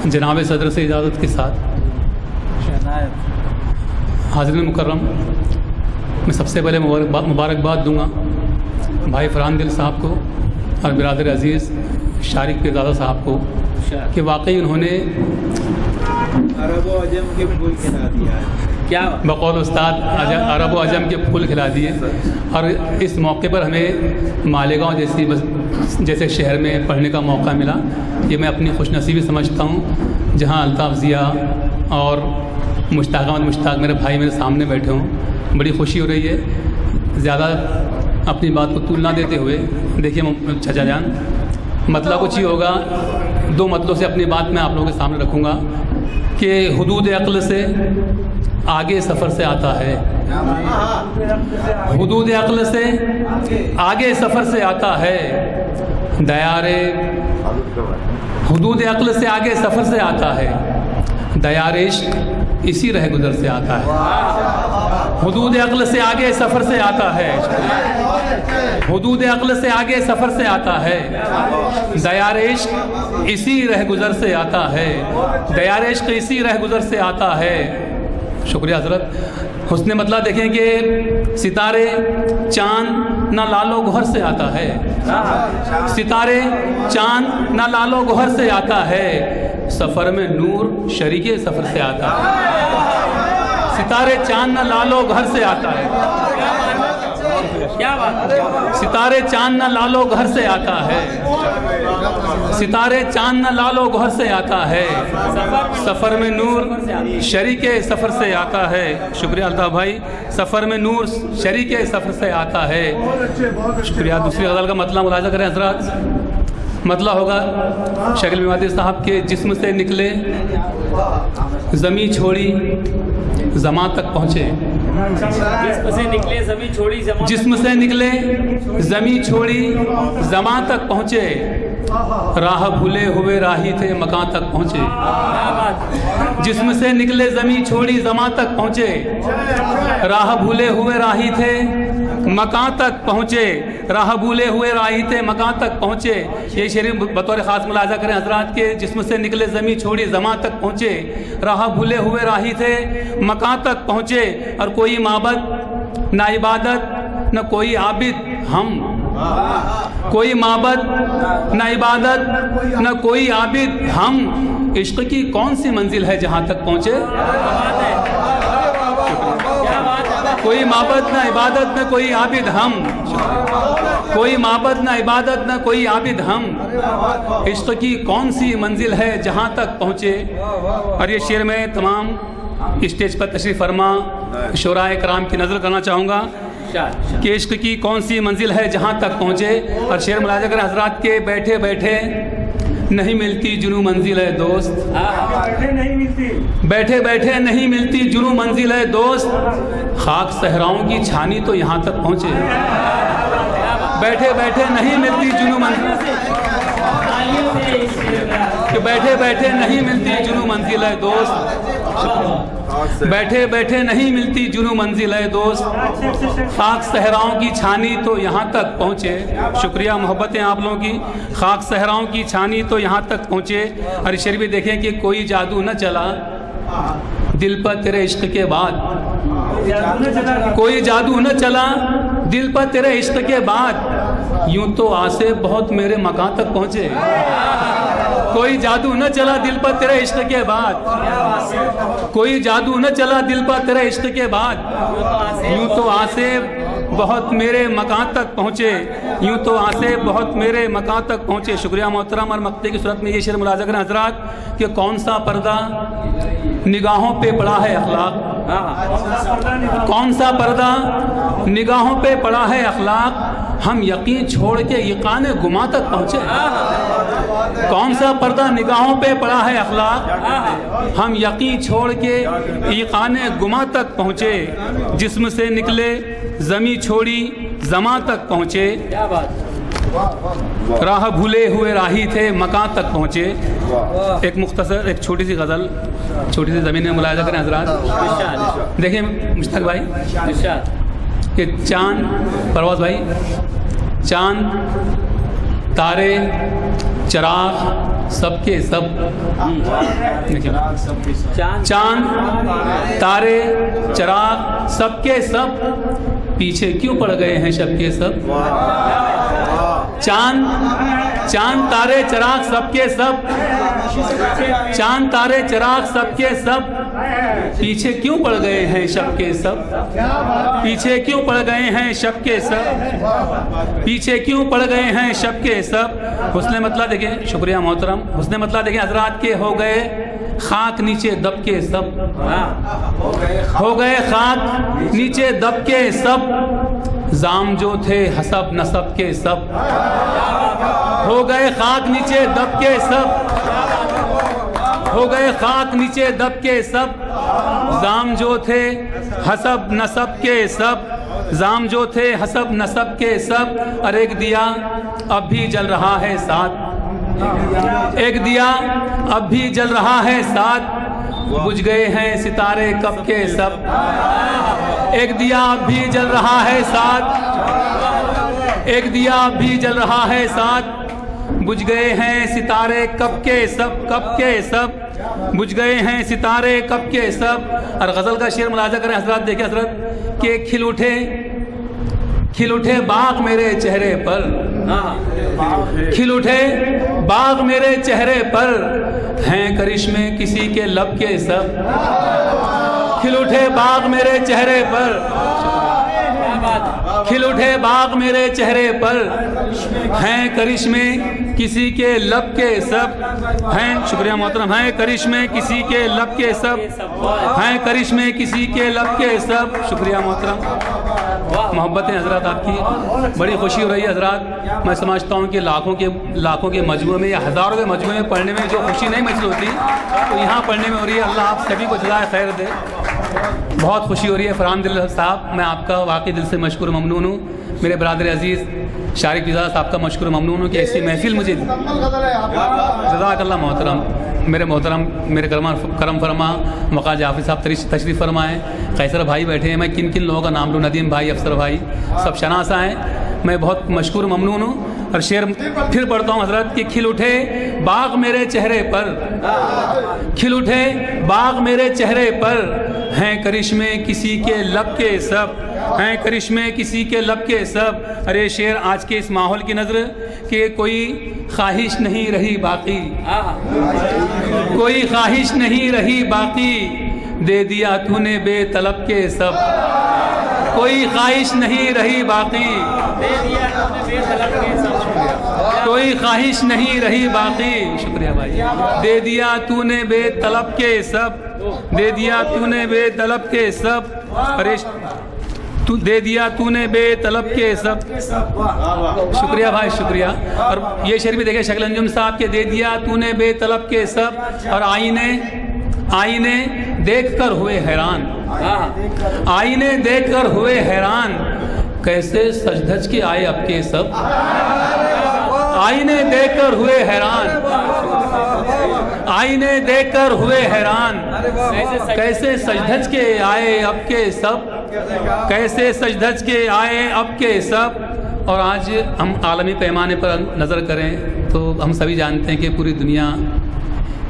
जनाब सदर से इजाज़त के साथ हाज़रीन मुकर्रम, मैं सबसे पहले मुबारकबाद दूंगा भाई फरहान दिल साहब को और बिरादर अज़ीज़ शारिक पीरज़ादा साहब को कि वाकई उन्होंने अरब व अजम के फूल खिला दिया है। क्या बकौल उस्ताद अरब व अजम के फूल खिला दिए। और इस मौके पर हमें मालेगांव जैसे शहर में पढ़ने का मौका मिला। ये मैं अपनी खुशनसीबी समझता हूँ, जहाँ अल्ताफ़ ज़िया और मुश्ताक अहमद मुश्ताक मेरे भाई मेरे सामने बैठे हों। बड़ी खुशी हो रही है। ज़्यादा अपनी बात को तूल ना देते हुए देखिए चाचा जान, मतलब कुछ ही होगा। दो मतलों से अपनी बात मैं आप लोगों के सामने रखूँगा कि हुदूद अक्ल से आगे सफ़र से आता है। हुदूद अक्ल से आगे सफ़र से आता है। दयारे हुदूद अक्ल से आगे सफ़र से आता है। दयार इश्क इसी रह गुज़र से आता है। हुदूद अक्ल से आगे सफ़र से आता है। हुदूद अक्ल से आगे सफ़र से आता है। दयार इश्क इसी रह गुज़र से आता है। दयार इश्क इसी रह गुज़र से आता है। शुक्रिया हज़रत। हुस्न मतलब देखें कि सितारे चाँद ना लालो गोहर से आता है। सितारे चाँद ना लालो गोहर से आता है। सफ़र में नूर शरीके सफ़र से आता है। सितारे चाँद ना लालो घर से आता है। क्या बात। सितारे चाँद ना लालो घर से आता है। सितारे चाँद ना लालो घर से आता है। सफ़र में नूर शरीके सफ़र से आता है। शुक्रिया अल्ताफ़ भाई। सफ़र में नूर शरीके सफ़र से आता है। शुक्रिया। दूसरी गज़ल का मतलब मुलाज़ा करें हज़रात। मतलब होगा शकील मेवाती साहब के जिस्म से निकले ज़मी छोड़ी ज़मा तक पहुँचे। जिस्म से निकले ज़मी छोड़ी जिस्म से निकले ज़मी छोड़ी ज़मा तक पहुँचे। राह भूले हुए राही थे मकां तक पहुँचे। जिस्म से निकले ज़मी छोड़ी ज़मा तक पहुँचे। राह भूले हुए राही थे मकां तक पहुँचे। राह भूले हुए राही थे मकां तक पहुँचे। ये शेर बतौर ख़ास मुलाज़ा करें हज़रात के। जिस्म से निकले ज़मी छोड़ी ज़मा तक पहुँचे। राह भूले हुए राही थे मकां तक पहुँचे। और कोई माबद ना इबादत न कोई आबिद हम। कोई माबद न इबादत न कोई आबिद हम। इश्क की कौन सी मंजिल है जहाँ तक पहुँचे। कोई माबद न इबादत न कोई आबिद हम। कोई माबद न इबादत न कोई आबिद हम। इश्क की कौन सी मंजिल है जहाँ तक पहुँचे। और ये शेर में तमाम स्टेज पर तशरीफ़ फरमा शुराए कराम की नज़र करना चाहूँगा कि इश्क की कौन सी मंजिल है जहाँ तक पहुँचे। और शेर मुलाज़ा करें हज़रात के। बैठे बैठे नहीं मिलती जुनू मंजिल है दोस्त। बैठे बैठे नहीं मिलती जुनू मंजिल है दोस्त। खाक सहराओं की छानी तो यहाँ तक पहुँचे। बैठे बैठे नहीं मिलती जुनू मंजिल कि बैठे बैठे नहीं मिलती जुनू मंजिल है दोस्त। बैठे बैठे नहीं मिलती जुनू मंजिल है दोस्त। खाक सहराओं की छानी तो यहाँ तक पहुँचे। शुक्रिया मोहब्बतें आप लोगों की। खाक सहराओं की छानी तो यहाँ तक पहुँचे। और शेर भी देखें कि कोई जादू न चला दिल पर तेरे इश्क के बाद। कोई जादू न चला दिल पर तेरे इश्क के बाद। यूं तो आसे बहुत मेरे मकां तक पहुँचे। कोई जादू न चला दिल पर तेरे इश्क के बाद। कोई जादू न चला दिल पर तेरे इश्क के बाद। यूं तो आसे बहुत मेरे मकां तक पहुँचे। यूं तो आसे बहुत मेरे मकां तक पहुँचे। शुक्रिया मोहतरम। और मक्ते की सूरत में ये शेर मुलाज़ा करें हज़रात कि कौन सा पर्दा निगाहों पे पड़ा है अखलाक। कौन सा पर्दा निगाहों पे पड़ा है अखलाक। हम यकीन छोड़ के यकान गुमा तक पहुँचे। कौन सा पर्दा निगाहों पे पड़ा है अखलाक। हम यकीन छोड़ के यकान गुमा तक पहुँचे। जिस्म से निकले ज़मी छोड़ी ज़मा तक पहुँचे। राह भूले हुए राही थे मकां तक पहुँचे। एक मुख्तसर एक छोटी सी गज़ल छोटी सी ज़मीन में मुलाहिज़ा करें हज़रात। देखिए मुश्ताक भाई कि चाँद परवाज़ भाई चाँद तारे چراغ سب کے سب چاند تارے چراغ سب کے سب پیچھے کیوں پڑ گئے ہیں شب کے سب چاند تارے چراغ سب کے سب چاند تارے چراغ سب کے سب پیچھے کیوں پڑ گئے ہیں شب کے سب پیچھے کیوں پڑ گئے ہیں شب کے سب پیچھے کیوں پڑ گئے ہیں شب کے سب حسن مطلع دیکھیں شکریہ محترم حسن مطلع دیکھیں حضرات کے ہو گئے خاک نیچے دب کے سب ہو گئے خاک نیچے دب کے سب زام جو تھے حسب نسب کے سب ہو گئے خاک نیچے دب کے سب ہو گئے خاک نیچے دب کے سب زام جو تھے حسب نسب کے سب زام جو تھے حسب نسب کے سب اور ایک دیا اب بھی جل رہا ہے ساتھ ایک دیا اب بھی جل رہا ہے ساتھ بجھ گئے ہیں ستارے کب کے سب ایک دیا اب بھی جل رہا ہے ساتھ ایک دیا اب بھی جل رہا ہے ساتھ بجھ گئے ہیں ستارے کب کے سب بجھ گئے ہیں ستارے کب کے سب اور غزل کا شعر ملاحظہ کریں حضرات دیکھیں حضرت کہ کھل اٹھے باغ میرے چہرے پر کھل اٹھے باغ میرے چہرے پر ہیں کرشمے کسی کے لب کے سب کھل اٹھے باغ میرے چہرے پر کھل اٹھے باغ میرے چہرے پر ہیں کرشمے کسی کے لب کے سب ہیں شکریہ محترم ہیں کرشمے کسی کے لب کے سب ہیں کرشمے کسی کے لب کے سب شکریہ محترم محبتیں حضرات آپ کی بڑی خوشی ہو رہی ہے حضرات میں سمجھتا ہوں کہ لاکھوں کے مجموعے میں یا ہزاروں کے مجموعے میں پڑھنے میں جو خوشی نہیں محسوس ہوتی تو یہاں پڑھنے میں ہو رہی ہے اللہ آپ سبھی کو جزائے خیر دے بہت خوشی ہو رہی ہے فرحان دل صاحب میں آپ کا واقعی دل سے مشکور ممنون ہوں میرے برادر عزیز شارق فضا صاحب کا مشکور ممنون ہوں کہ ایسی محفل مجھے جزاک اللہ محترم میرے کرم فرما مقاج حافظ صاحب تشریف فرمائیں قیصر بھائی بیٹھے ہیں میں کن لوگوں کا نام لوں ندیم بھائی افسر بھائی سب شناسا ہیں میں بہت مشکور ممنون ہوں اور شعر پھر پڑھتا ہوں حضرت کہ کھل اٹھے باغ میرے چہرے پر کھل اٹھے باغ میرے چہرے پر ہیں کرشمے کسی کے لب کے سب ہیں کرشمے کسی کے لب کے سب ارے شعر آج کے اس ماحول کی نظر کہ کوئی خواہش نہیں رہی باقی کوئی خواہش نہیں رہی باقی دے دیا تو نے بے طلب کے سب کوئی خواہش نہیں رہی باقی کوئی خواہش نہیں رہی باقی شکریہ بھائی دے دیا تو نے بے طلب کے سب دے دیا تو نے بے طلب کے سب ارے دے دیا تو نے بے طلب کے سب شکریہ بھائی شکریہ اور یہ شعر بھی دیکھیں شکل انجم صاحب کے دے دیا تو نے بے طلب کے سب اور آئینے دیکھ کر ہوئے حیران آئینے دیکھ کر ہوئے حیران کیسے سج دھج کے آئے اب کے سب آئینے دیکھ کر ہوئے حیران آئینے دیکھ کر ہوئے حیران کیسے سج دھج کے آئے اب کے سب کیسے سج دھج کے آئے اب کے سب اور آج ہم عالمی پیمانے پر نظر کریں تو ہم سبھی جانتے ہیں کہ پوری دنیا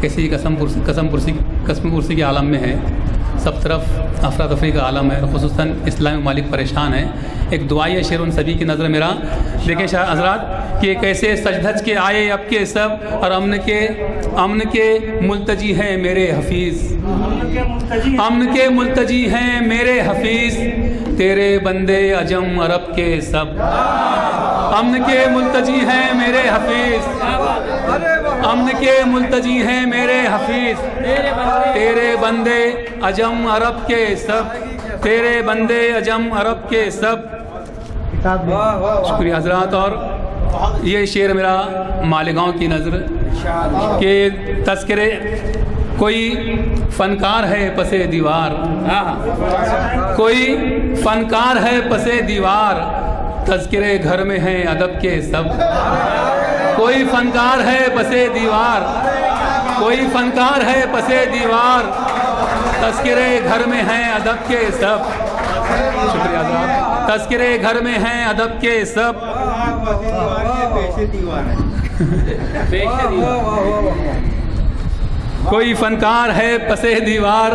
کسی قسم پرسی کے عالم میں ہے سب طرف افراتفری کا عالم ہے خصوصاً اسلامی ممالک پریشان ہیں ایک دعائی شعر ان سبھی کی نظر میرا دیکھیں شاہ حضرات کہ کیسے سج دھج کے آئے اب کے سب اور امن کے ملتجی ہیں میرے حفیظ امن کے ملتجی ہیں میرے حفیظ تیرے بندے عجم عرب کے سب امن کے ملتجی ہیں میرے حفیظ امن کے ملتجی ہیں میرے حفیظ تیرے بندے عجم عرب کے سب تیرے بندے عجم عرب کے سب شکریہ حضرات اور یہ شعر میرا مالیگاؤں کی نظر کہ تذکرے کوئی فنکار ہے پسے دیوار کوئی فنکار ہے پسے دیوار تذکرے گھر میں ہیں ادب کے سب کوئی فنکار ہے پسے دیوار کوئی فنکار ہے پسے دیوار تذکرے گھر میں ہیں ادب کے سب شکریہ صاحب تذکرے گھر میں ہیں ادب کے سب बेशक ही कोई फनकार है पसे दीवार,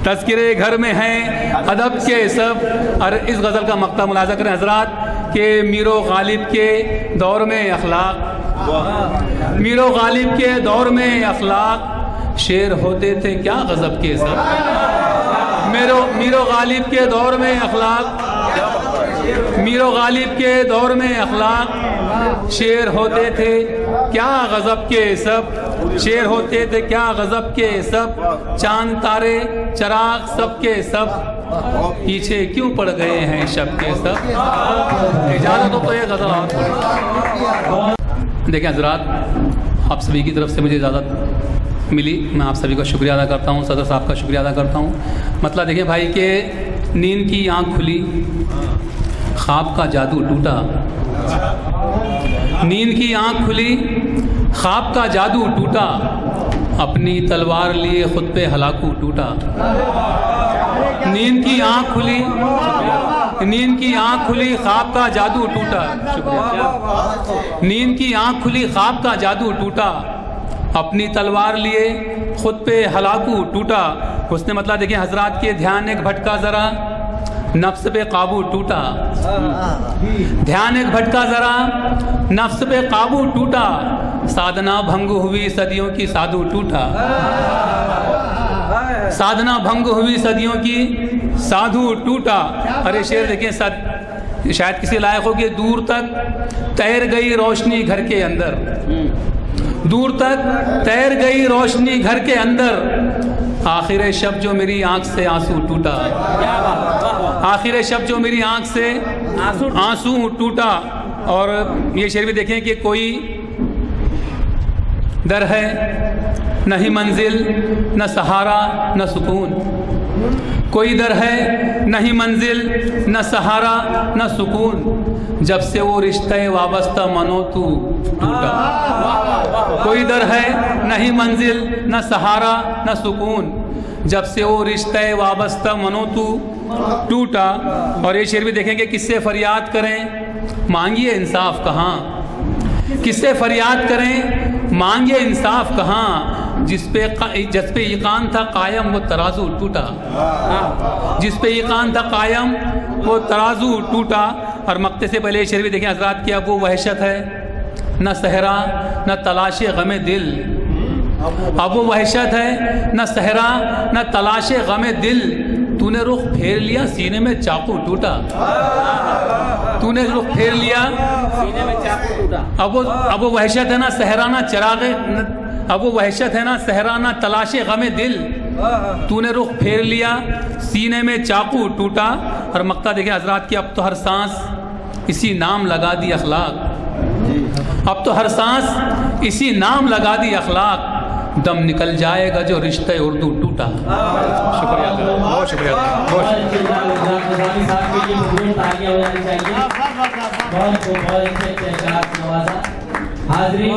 तज़किरे घर में हैं अदब के सब। और इस गज़ल का मक्ता मुलाज़ा करें हज़रात कि मीरो गालिब के दौर में अखलाक, मीरो गालिब के दौर में अखलाक शेर होते थे क्या गज़ब के सब। मीरो गालिब के दौर में अखलाक, मीरो गालिब के दौर में अखलाक शेर होते थे क्या गज़ब के सब, शेर होते थे क्या गज़ब के सब। चांद तारे चराग सब के सब पीछे क्यों पड़ गए हैं शब के सब। इजाज़त हो तो ये गज़ल और देखिए हज़रात, आप सभी की तरफ से मुझे इजाज़त मिली, मैं आप सभी का शुक्रिया अदा करता हूँ, सदर साहब का शुक्रिया अदा करता हूँ। मतलब देखिए भाई कि नींद की आँख खुली, ख्वाब का जादू टूटा, नींद की आँख खुली, ख्वाब का जादू टूटा, अपनी तलवार लिए खुद पे हलाकू टूटा। नींद की आँख खुली, नींद की आँख खुली, ख्वाब का जादू टूटा। शुक्रिया। नींद की आँख खुली, ख्वाब का जादू टूटा, अपनी तलवार लिए खुद पे हलाकू टूटा। उसने मतलब देखिए हजरात के ध्यान एक भटका ज़रा, नफ्स पे काबू टूटा, ध्यान एक भटका ज़रा, नफ्स पे काबू टूटा, साधना भंग हुई सदियों की साधु टूटा, साधना भंग हुई सदियों की साधु टूटा। अरे शेर देखें शायद किसी लायक हो कि दूर तक तैर गई रोशनी घर के अंदर, दूर तक तैर गई रोशनी घर के अंदर, आखिर शब जो मेरी आंख से आंसू टूटा, आखिर शब जो मेरी आंख से आंसू टूटा। और ये शेर भी देखें कि कोई दर है नहीं मंजिल न सहारा न सुकून, कोई दर है नहीं मंजिल न सहारा न सुकून, जब से वो रिश्ते वाबस्ता मनो तू टूटा। कोई दर है नहीं मंजिल न सहारा न सुकून, जब से वो रिश्ते वाबस्ता मनो तू टूटा। और ये शेर भी देखेंगे किससे फरियाद करें मांगिए इंसाफ कहाँ, किससे फरियाद करें मांगिए इंसाफ कहाँ, जिस पे यकीन था कायम वो तराजू टूटा, जिस पे यकीन था कायम वो तराजू टूटा। और मक्ते से पहले शेर भी देखें हजरात की, अब वो वहशत है न सहरा न तलाशे गमे दिल, अब वो वहशत है न सहरा न तलाशे गमे दिल, तूने रुख फेर लिया सीने में चाकू टूटा, तूने रुख फेर लिया सीने में चाकू टूटा। अब वो वहशत है ना सहरा ना चरागे, अब वो वहशत है ना सहरा ना तलाशे गमे दिल, तूने रुख फेर लिया सीने में चाकू टूटा। और मक्ता देखे हजरात की, अब तो हर सांस इसी नाम लगा दी अखलाक, अब तो हर सांस इसी नाम लगा दी अखलाक, दम निकल जाएगा जो रिश्ते उर्दू टूटा। शुक्रिया, बहुत शुक्रिया, बहुत हाज़रीन